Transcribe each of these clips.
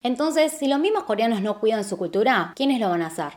Entonces, si los mismos coreanos no cuidan su cultura, ¿quiénes lo van a hacer?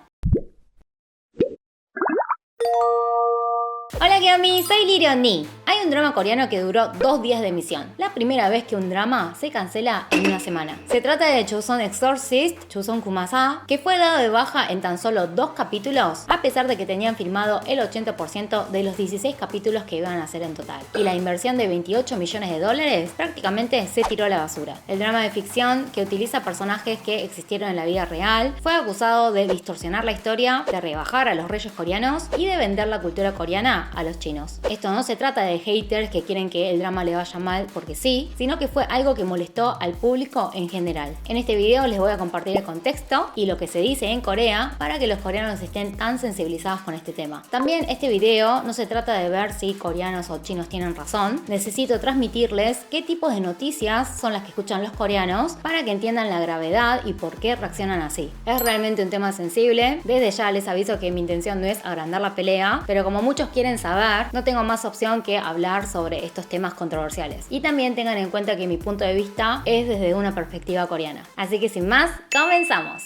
Hola Kiyomi, soy Lirioni. Hay un drama coreano que duró 2 días de emisión. La primera vez que un drama se cancela en una semana. Se trata de Choson Exorcist, Choson Kumasa, que fue dado de baja en tan solo 2 capítulos, a pesar de que tenían filmado el 80% de los 16 capítulos que iban a hacer en total. Y la inversión de $28 millones prácticamente se tiró a la basura. El drama de ficción, que utiliza personajes que existieron en la vida real, fue acusado de distorsionar la historia, de rebajar a los reyes coreanos y de vender la cultura coreana a los chinos. Esto no se trata de haters que quieren que el drama le vaya mal porque sí, sino que fue algo que molestó al público en general. En este video les voy a compartir el contexto y lo que se dice en Corea para que los coreanos estén tan sensibilizados con este tema. También este video no se trata de ver si coreanos o chinos tienen razón. Necesito transmitirles qué tipos de noticias son las que escuchan los coreanos para que entiendan la gravedad y por qué reaccionan así. Es realmente un tema sensible. Desde ya les aviso que mi intención no es agrandar la pelea, pero como muchos quieren saber, no tengo más opción que hablar sobre estos temas controversiales. Y también tengan en cuenta que mi punto de vista es desde una perspectiva coreana. Así que sin más, comenzamos.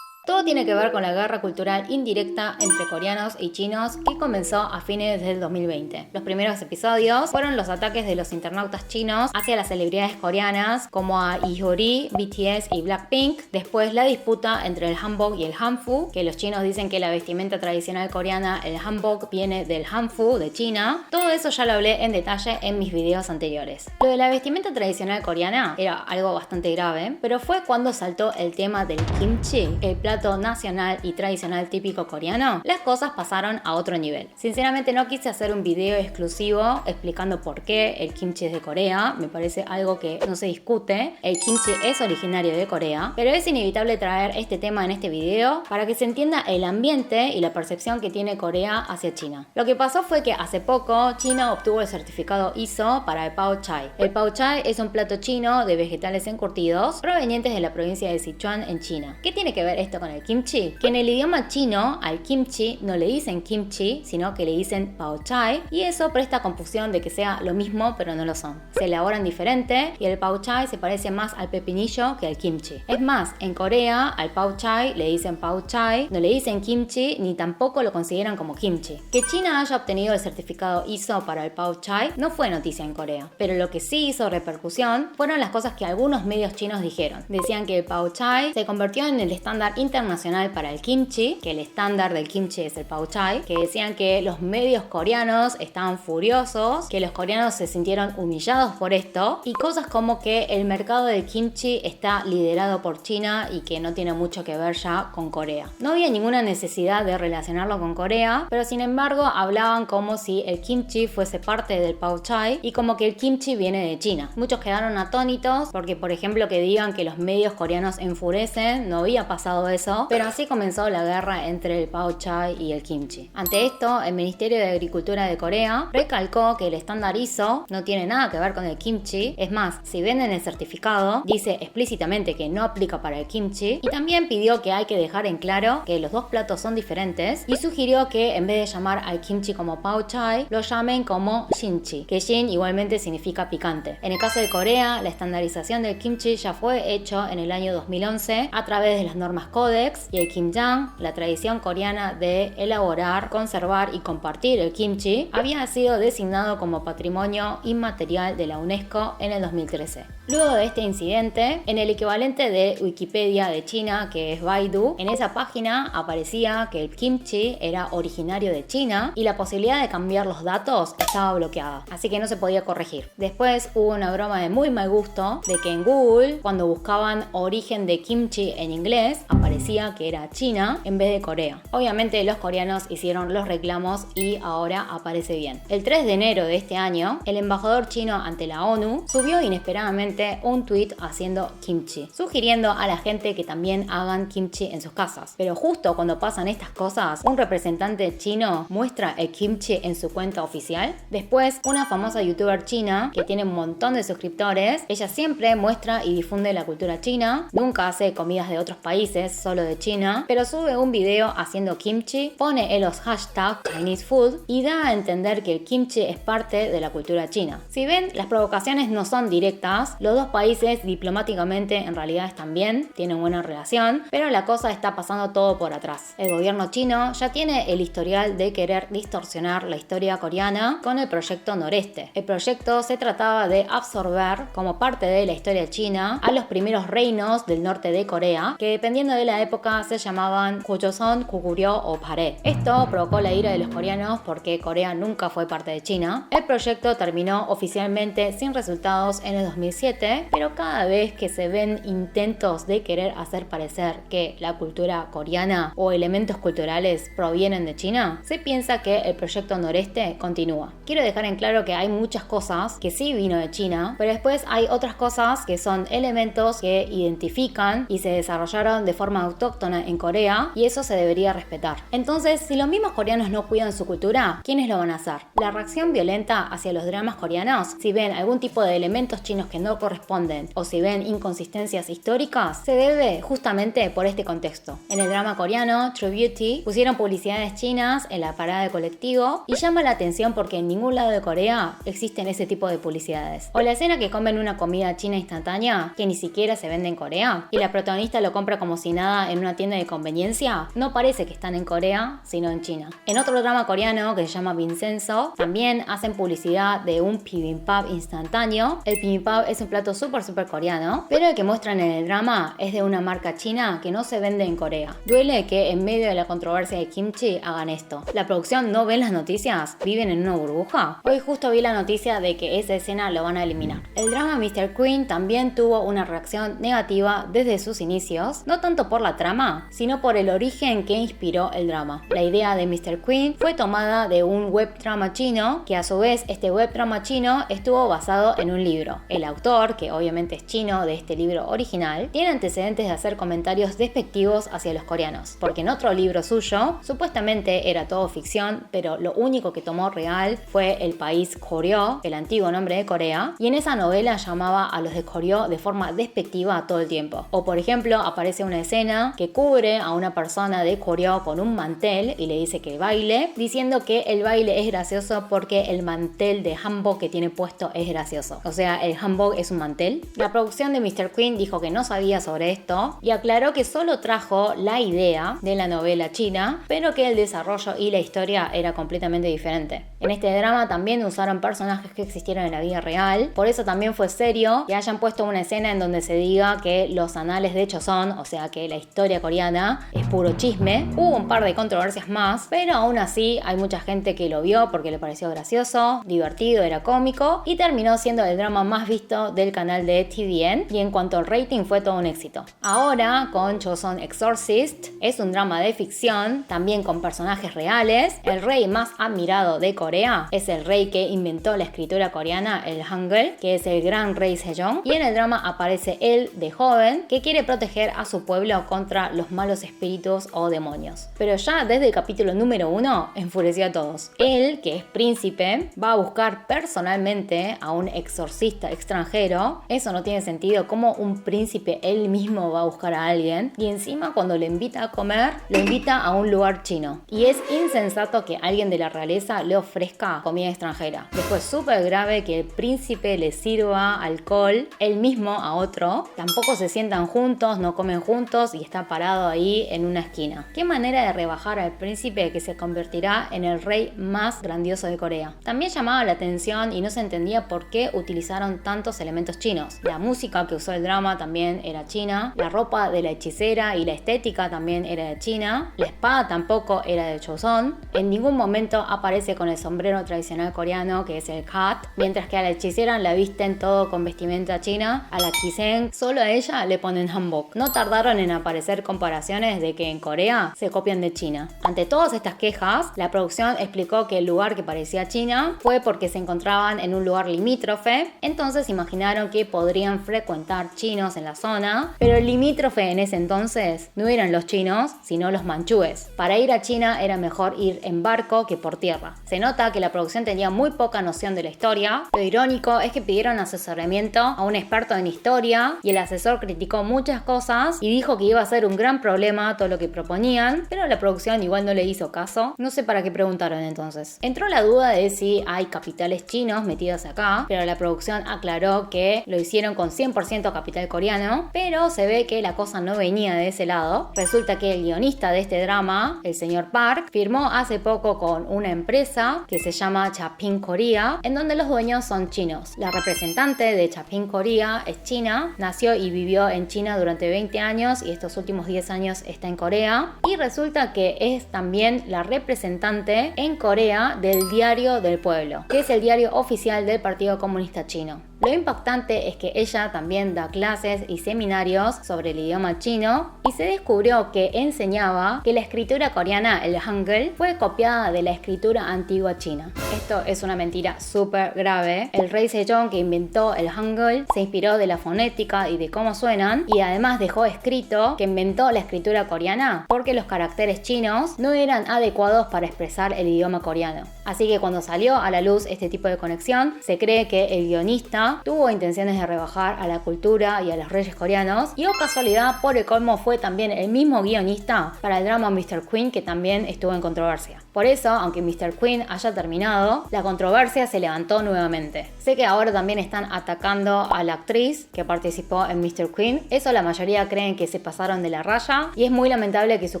Todo tiene que ver con la guerra cultural indirecta entre coreanos y chinos que comenzó a fines del 2020. Los primeros episodios fueron los ataques de los internautas chinos hacia las celebridades coreanas como a Hyori, BTS y Blackpink. Después la disputa entre el hanbok y el hanfu, que los chinos dicen que la vestimenta tradicional coreana, el hanbok, viene del hanfu de China. Todo eso ya lo hablé en detalle en mis videos anteriores. Lo de la vestimenta tradicional coreana era algo bastante grave, pero fue cuando saltó el tema del kimchi, el plato nacional y tradicional típico coreano, las cosas pasaron a otro nivel. Sinceramente no quise hacer un video exclusivo explicando por qué el kimchi es de Corea, me parece algo que no se discute. El kimchi es originario de Corea, pero es inevitable traer este tema en este video para que se entienda el ambiente y la percepción que tiene Corea hacia China. Lo que pasó fue que hace poco China obtuvo el certificado ISO para el Pao Chai. El Pao Chai es un plato chino de vegetales encurtidos provenientes de la provincia de Sichuan en China. ¿Qué tiene que ver esto con el kimchi? Que en el idioma chino al kimchi no le dicen kimchi, sino que le dicen pao chai, y eso presta confusión de que sea lo mismo pero no lo son. Se elaboran diferente y el pao chai se parece más al pepinillo que al kimchi. Es más, en Corea al pao chai le dicen pao chai, no le dicen kimchi ni tampoco lo consideran como kimchi. Que China haya obtenido el certificado ISO para el pao chai no fue noticia en Corea, pero lo que sí hizo repercusión fueron las cosas que algunos medios chinos dijeron. Decían que el pao chai se convirtió en el estándar internacional para el kimchi, que el estándar del kimchi es el pao chai, que decían que los medios coreanos estaban furiosos, que los coreanos se sintieron humillados por esto, y cosas como que el mercado del kimchi está liderado por China y que no tiene mucho que ver ya con Corea. No había ninguna necesidad de relacionarlo con Corea, pero sin embargo hablaban como si el kimchi fuese parte del pao chai y como que el kimchi viene de China. Muchos quedaron atónitos porque, por ejemplo, que digan que los medios coreanos enfurecen, no había pasado eso, pero así comenzó la guerra entre el pao chai y el kimchi. Ante esto, el Ministerio de Agricultura de Corea recalcó que el estándar ISO no tiene nada que ver con el kimchi. Es más, si venden el certificado, dice explícitamente que no aplica para el kimchi, y también pidió que hay que dejar en claro que los dos platos son diferentes y sugirió que en vez de llamar al kimchi como pao chai, lo llamen como shinchi, que shin igualmente significa picante. En el caso de Corea, la estandarización del kimchi ya fue hecho en el año 2011 a través de las normas Codex, y el kimjang, la tradición coreana de elaborar, conservar y compartir el kimchi, había sido designado como Patrimonio Inmaterial de la UNESCO en el 2013. Luego de este incidente, en el equivalente de Wikipedia de China, que es Baidu, en esa página aparecía que el kimchi era originario de China y la posibilidad de cambiar los datos estaba bloqueada, así que no se podía corregir. Después hubo una broma de muy mal gusto de que en Google, cuando buscaban origen de kimchi en inglés, aparecía que era China en vez de Corea. Obviamente los coreanos hicieron los reclamos y ahora aparece bien. El 3 de enero de este año, el embajador chino ante la ONU subió inesperadamente un tweet haciendo kimchi, sugiriendo a la gente que también hagan kimchi en sus casas. Pero justo cuando pasan estas cosas, un representante chino muestra el kimchi en su cuenta oficial. Después, una famosa youtuber china que tiene un montón de suscriptores, ella siempre muestra y difunde la cultura china, nunca hace comidas de otros países, solo de China, pero sube un video haciendo kimchi, pone en los hashtags Chinese food y da a entender que el kimchi es parte de la cultura china. Si ven, las provocaciones no son directas, los dos países diplomáticamente en realidad están bien, tienen buena relación, pero la cosa está pasando todo por atrás. El gobierno chino ya tiene el historial de querer distorsionar la historia coreana con el proyecto Noreste. El proyecto se trataba de absorber como parte de la historia china a los primeros reinos del norte de Corea, que dependiendo de la época se llamaban Joseon, Goguryeo o Pare. Esto provocó la ira de los coreanos porque Corea nunca fue parte de China. El proyecto terminó oficialmente sin resultados en el 2007, pero cada vez que se ven intentos de querer hacer parecer que la cultura coreana o elementos culturales provienen de China, se piensa que el proyecto Noreste continúa. Quiero dejar en claro que hay muchas cosas que sí vino de China, pero después hay otras cosas que son elementos que identifican y se desarrollaron de forma autóctona en Corea y eso se debería respetar. Entonces, si los mismos coreanos no cuidan su cultura, ¿quiénes lo van a hacer? La reacción violenta hacia los dramas coreanos, si ven algún tipo de elementos chinos que no corresponden o si ven inconsistencias históricas, se debe justamente por este contexto. En el drama coreano True Beauty pusieron publicidades chinas en la parada de colectivo y llama la atención porque en ningún lado de Corea existen ese tipo de publicidades. O la escena que comen una comida china instantánea que ni siquiera se vende en Corea y la protagonista lo compra como si nada en una tienda de conveniencia, no parece que están en Corea, sino en China. En otro drama coreano que se llama Vincenzo, también hacen publicidad de un bibimbap instantáneo. El bibimbap es un plato súper coreano, pero el que muestran en el drama es de una marca china que no se vende en Corea. Duele que en medio de la controversia de kimchi hagan esto. ¿La producción no ven las noticias? ¿Viven en una burbuja? Hoy justo vi la noticia de que esa escena lo van a eliminar. El drama Mr. Queen también tuvo una reacción negativa desde sus inicios, no tanto por la trama, sino por el origen que inspiró el drama. La idea de Mr. Queen fue tomada de un webdrama chino, que a su vez este webdrama chino estuvo basado en un libro. El autor, que obviamente es chino de este libro original, tiene antecedentes de hacer comentarios despectivos hacia los coreanos, porque en otro libro suyo, supuestamente era todo ficción, pero lo único que tomó real fue el país Goryeo, el antiguo nombre de Corea, y en esa novela llamaba a los de Goryeo de forma despectiva todo el tiempo. O por ejemplo, aparece una escena que cubre a una persona de Goryeo con un mantel y le dice que baile, diciendo que el baile es gracioso porque el mantel de hanbok que tiene puesto es gracioso. O sea, el hanbok es un mantel. La producción de Mr. Queen dijo que no sabía sobre esto y aclaró que solo trajo la idea de la novela china, pero que el desarrollo y la historia era completamente diferente. En este drama también usaron personajes que existieron en la vida real, por eso también fue serio que hayan puesto una escena en donde se diga que los anales de Joseon, o sea que la historia coreana, es puro chisme. Hubo un par de controversias más, pero aún así hay mucha gente que lo vio porque le pareció gracioso, divertido, era cómico y terminó siendo el drama más visto del canal de TVN y en cuanto al rating fue todo un éxito. Ahora con Joseon Exorcist es un drama de ficción, también con personajes reales. El rey más admirado de Corea es el rey que inventó la escritura coreana, el Hangul, que es el gran rey Sejong, y en el drama aparece él de joven que quiere proteger a su pueblo contra los malos espíritus o demonios. Pero ya desde el capítulo número 1 enfureció a todos. Él, que es príncipe, va a buscar personalmente a un exorcista extranjero. Eso no tiene sentido, como un príncipe él mismo va a buscar a alguien y encima cuando le invita a comer, lo invita a un lugar chino. Y es insensato que alguien de la realeza le ofrezca comida extranjera. Después súper grave que el príncipe le sirva alcohol él mismo a otro. Tampoco se sientan juntos, no comen juntos y está parado ahí en una esquina. Qué manera de rebajar al príncipe que se convertirá en el rey más grandioso de Corea. También llamaba la atención y no se entendía por qué utilizaron tantos elementos chinos. La música que usó el drama también era china, la ropa de la hechicera y la estética también era de China, la espada tampoco era de Joseon. En ningún momento aparece con el sombrero tradicional coreano que es el hat, mientras que a la hechicera la visten todo con vestimenta china, a la Kisen solo a ella le ponen hanbok. No tardaron en aparecer comparaciones de que en Corea se copian de China. Ante todas estas quejas, la producción explicó que el lugar que parecía China fue porque se encontraban en un lugar limítrofe, entonces imaginaron que podrían frecuentar chinos en la zona, pero el limítrofe en ese entonces no eran los chinos, sino los manchúes. Para ir a China era mejor ir en barco que por tierra. Se nota que la producción tenía muy poca noción de la historia. Lo irónico es que pidieron asesoramiento a un experto en historia y el asesor criticó muchas cosas y dijo que iba iba a ser un gran problema todo lo que proponían, pero la producción igual no le hizo caso. No sé para qué preguntaron entonces. Entró la duda de si hay capitales chinos metidos acá, pero la producción aclaró que lo hicieron con 100% capital coreano, pero se ve que la cosa no venía de ese lado. Resulta que el guionista de este drama, el señor Park, firmó hace poco con una empresa que se llama Chapin Korea, en donde los dueños son chinos. La representante de Chapin Korea es china, nació y vivió en China durante 20 años y estos últimos 10 años está en Corea. Y resulta que es también la representante en Corea del Diario del Pueblo, que es el diario oficial del Partido Comunista Chino. Lo impactante es que ella también da clases y seminarios sobre el idioma chino y se descubrió que enseñaba que la escritura coreana, el Hangul, fue copiada de la escritura antigua china. Esto es una mentira súper grave. El rey Sejong, que inventó el Hangul, se inspiró de la fonética y de cómo suenan y además dejó escrito que inventó la escritura coreana porque los caracteres chinos no eran adecuados para expresar el idioma coreano. Así que cuando salió a la luz este tipo de conexión, se cree que el guionista tuvo intenciones de rebajar a la cultura y a los reyes coreanos y, oh casualidad, por el colmo fue también el mismo guionista para el drama Mr. Queen, que también estuvo en controversia. Por eso, aunque Mr. Queen haya terminado, la controversia se levantó nuevamente. Sé que ahora también están atacando a la actriz que participó en Mr. Queen. Eso la mayoría creen que se pasaron de la raya y es muy lamentable que su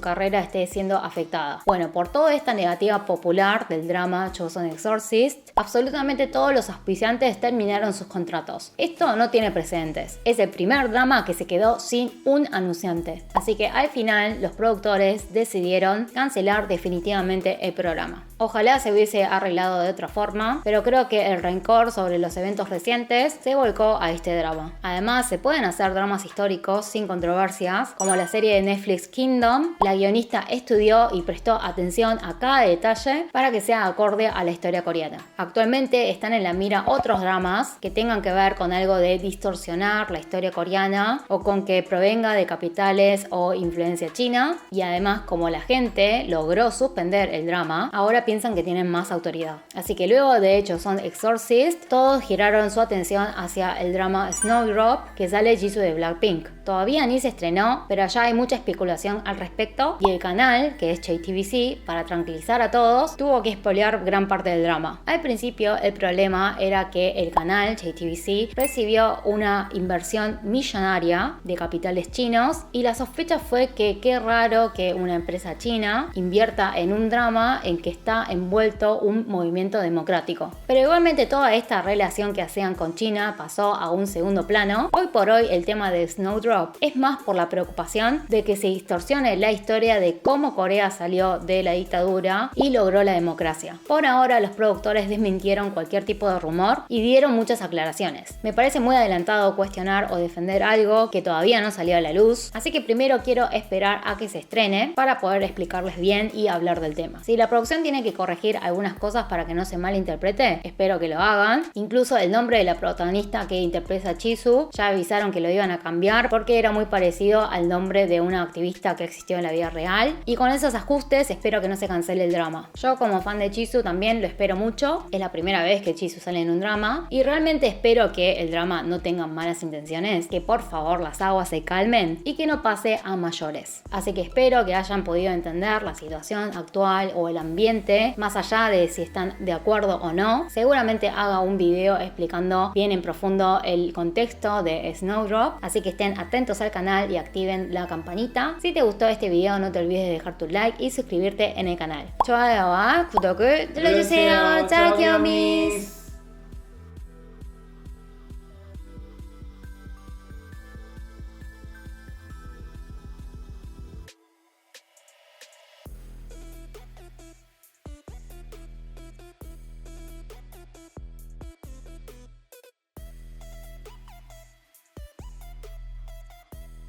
carrera esté siendo afectada. Bueno, por toda esta negativa popular del drama Chosun Exorcist, absolutamente todos los auspiciantes terminaron sus contratos. Esto no tiene precedentes. Es el primer drama que se quedó sin un anunciante. Así que al final los productores decidieron cancelar definitivamente el programa. Ojalá se hubiese arreglado de otra forma, pero creo que el rencor sobre los eventos recientes se volcó a este drama. Además, se pueden hacer dramas históricos sin controversias, como la serie de Netflix Kingdom. La guionista estudió y prestó atención a cada detalle para que sea acorde a la historia coreana. Actualmente están en la mira otros dramas que tengan que ver con algo de distorsionar la historia coreana o con que provenga de capitales o influencia china, y además, como la gente logró suspender el drama, ahora piensan que tienen más autoridad. Así que luego de hecho Chosun Exorcist, todos giraron su atención hacia el drama Snowdrop, que sale Jisoo de Blackpink. Todavía ni se estrenó, pero ya hay mucha especulación al respecto y el canal, que es JTBC, para tranquilizar a todos, tuvo que spoilear gran parte del drama. Al principio el problema era que el canal JTBC recibió una inversión millonaria de capitales chinos y la sospecha fue que qué raro que una empresa china invierta en un drama en que está envuelto un movimiento democrático. Pero igualmente toda esta relación que hacían con China pasó a un segundo plano. Hoy por hoy el tema de Snowdrop es más por la preocupación de que se distorsione la historia de cómo Corea salió de la dictadura y logró la democracia. Por ahora los productores desmintieron cualquier tipo de rumor y dieron muchas aclaraciones. Me parece muy adelantado cuestionar o defender algo que todavía no salió a la luz, así que primero quiero esperar a que se estrene para poder explicarles bien y hablar del tema. Si la producción tiene que corregir algunas cosas para que no se malinterprete, espero que lo hagan. Incluso el nombre de la protagonista que interpreta a Jisoo ya avisaron que lo iban a cambiar porque era muy parecido al nombre de una activista que existió en la vida real, y con esos ajustes espero que no se cancele el drama. Yo como fan de Jisoo también lo espero mucho, es la primera vez que Jisoo sale en un drama y realmente espero que el drama no tenga malas intenciones, que por favor las aguas se calmen y que no pase a mayores. Así que espero que hayan podido entender la situación actual o el ambiente, más allá de si están de acuerdo o no. Seguramente haga un video explicando bien en profundo el contexto de Snowdrop, así que estén atentos al canal y activen la campanita. Si te gustó este video no te olvides de dejar tu like y suscribirte en el canal. 좋아요와 구독을 눌러주세요. 짜기어미스.